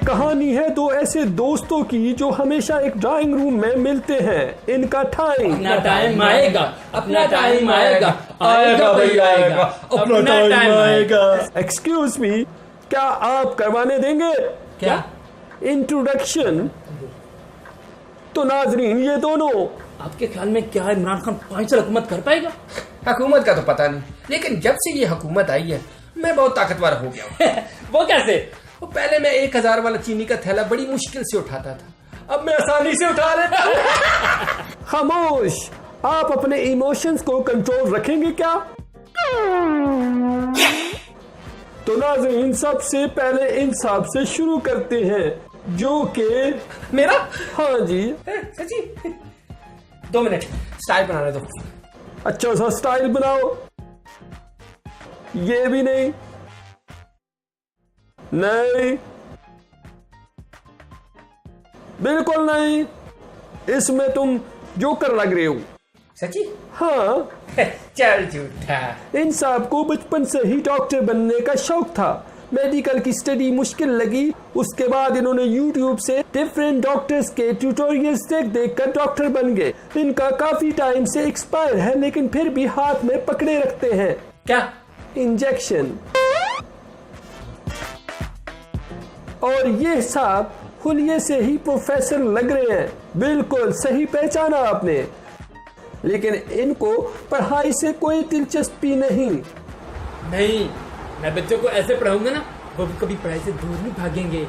कहानी है दो ऐसे दोस्तों की जो हमेशा एक ड्राइंग रूम में मिलते हैं। इनका टाइम अपना टाइम आएगा, अपना टाइम आएगा, आएगा भाई आएगा, अपना टाइम आएगा। एक्सक्यूज मी, क्या आप करवाने देंगे क्या इंट्रोडक्शन? तो नाजरीन, ये दोनों आपके ख्याल में क्या इमरान खान 5 साल हुकूमत कर पाएगा? हुकूमत का तो पता नहीं, लेकिन जब से ये हुकूमत आई है मैं बहुत ताकतवर हो गया हूँ। वो कैसे? वो पहले मैं 1000 वाला चीनी का थैला बड़ी मुश्किल से उठाता था, अब मैं आसानी से उठा लेता हूँ। खामोश, आप अपने इमोशंस को कंट्रोल रखेंगे क्या? तो नाज़रीन, सबसे पहले इंसाफ से शुरू करते हैं, जो कि मेरा? हाँ जी। सची 2 मिनट स्टाइल बनाने दो। अच्छा सा स्टाइल बनाओ। ये भी नहीं, नहीं, बिल्कुल नहीं। इसमें तुम जोकर लग रहे हो। सची? हाँ। चल झूठा। इन साहब को बचपन से ही डॉक्टर बनने का शौक था। मेडिकल की स्टडी मुश्किल लगी, उसके बाद इन्होंने YouTube से डिफरेंट डॉक्टर्स के ट्यूटोरियल्स देख कर डॉक्टर बन गए। इनका काफी टाइम से एक्सपायर है, लेकिन फिर भी हाथ में पकड़े रखते हैं। क्या? इंजेक्शन। और ये साहब हुलिये से ही प्रोफेसर लग रहे हैं। बिल्कुल सही पहचाना आपने, लेकिन इनको पढ़ाई से कोई दिलचस्पी नहीं। नहीं, मैं बच्चों को ऐसे पढ़ाऊंगा ना, वो भी कभी पढ़ाई से दूर नहीं भागेंगे।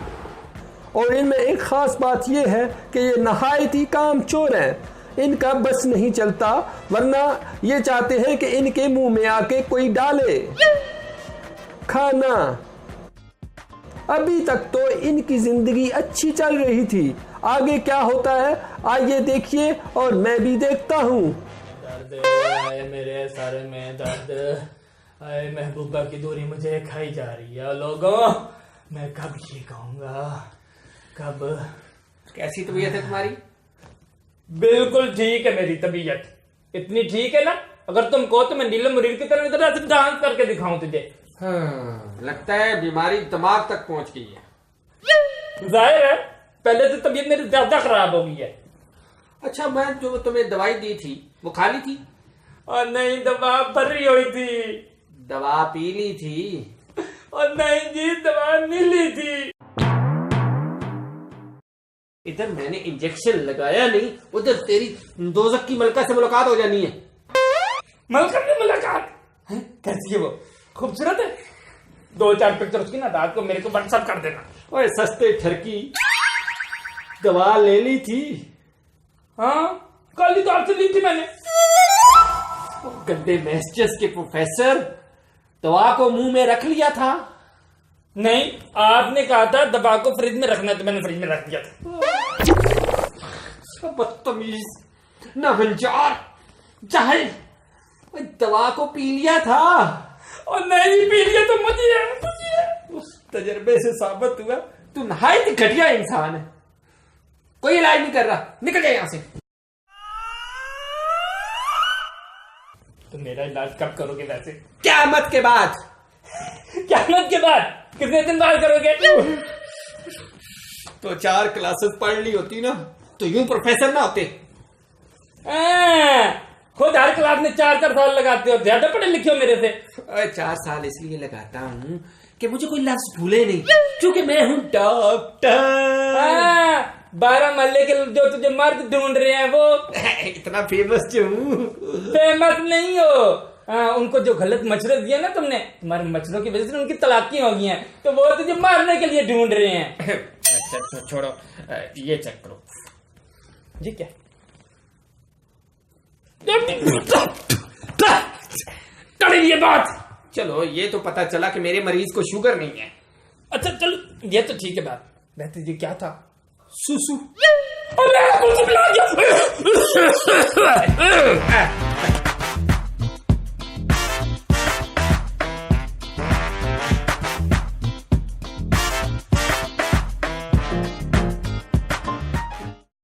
और इनमें एक खास बात यह है कि ये नहायत ही कामचोर हैं। इनका बस नहीं चलता, वरना ये चाहते हैं कि इनके मुंह में आके कोई डाले खाना। अभी तक तो इनकी जिंदगी अच्छी चल रही थी, आगे क्या होता है आइए देखिए, और मैं भी देखता हूँ। दर्द आए मेरे सर में, दर्द आए, महबूबा की दूरी मुझे खाई जा रही है। लोगों, मैं कब ठीक आऊंगा? कब? कैसी तबीयत है तुम्हारी? बिल्कुल ठीक है मेरी तबीयत, इतनी ठीक है ना, अगर तुम कहो तो मैं नीलम मुरीद की तरह इधर से डांस करके दिखाऊं तुझे। हाँ, लगता है बीमारी दिमाग तक पहुंच गई है। जाहिर है, पहले से तबीयत मेरी ज्यादा खराब हो गई है। अच्छा, मैं जो तुम्हें दवाई दी थी वो खा ली थी? और नहीं, दवा भरी हुई थी। दवा पी ली थी? और नहीं जी, दवा नहीं ली थी। इधर मैंने इंजेक्शन लगाया नहीं, उधर तेरी दोजक की मलका से मुलाकात हो जानी है। मलका से मुलाकात? कैसी है वो? खूबसूरत है? 2-4 पिक्चर उसकी ना रात को मेरे को व्हाट्सएप कर देना। ओए सस्ते ठरकी, दवा ले ली थी? हाँ, कल ही तो आपसे ली थी मैंने। गंदे मैसेजेस के प्रोफेसर, दवा को मुंह में रख लिया था? नहीं, आपने कहा था दवा को फ्रिज में रखना, तो मैंने फ्रिज में रख दिया था। बदतमीज, नाहंजार, जाहिल, दवा को पी लिया था। और नहीं पी लिया तो मुझे उस तजर्बे से साबित हुआ तू नहायत घटिया इंसान है। कोई इलाज नहीं कर रहा, निकल जाए यहां से। तो मेरा इलाज कब करोगे वैसे? क़यामत के बाद। क़यामत के बाद? कितने दिन बाद करोगे? तो 4 क्लासेस पढ़ ली होती ना, तो यूं प्रोफेसर ना होते। खुद हर क्लास में 4-4 साल लगाते हो, ज्यादा पढ़े लिखे हो मेरे से। 4 साल इसलिए लगाता हूँ कि मुझे कोई लफ्ज भूले नहीं, क्योंकि मैं हूँ डॉक्टर। 12 महल्ले के जो तुझे मर्द ढूंढ रहे हैं वो इतना फेमस जो हूँ। फेमस नहीं हो। उनको जो गलत मशवरे दिए ना तुमने, तुम्हारे मशवरों की वजह से उनकी तलाकियां हो गई हैं, तो वो तुझे मारने के लिए ढूंढ रहे हैं। अच्छा छोड़ो, ये चेक करो। जी क्या? कड़ी ये बात। चलो, ये तो पता चला कि मेरे मरीज को शुगर नहीं है। अच्छा चलो, ये तो ठीक है बात। वैसे ये क्या था? सुसु। अरे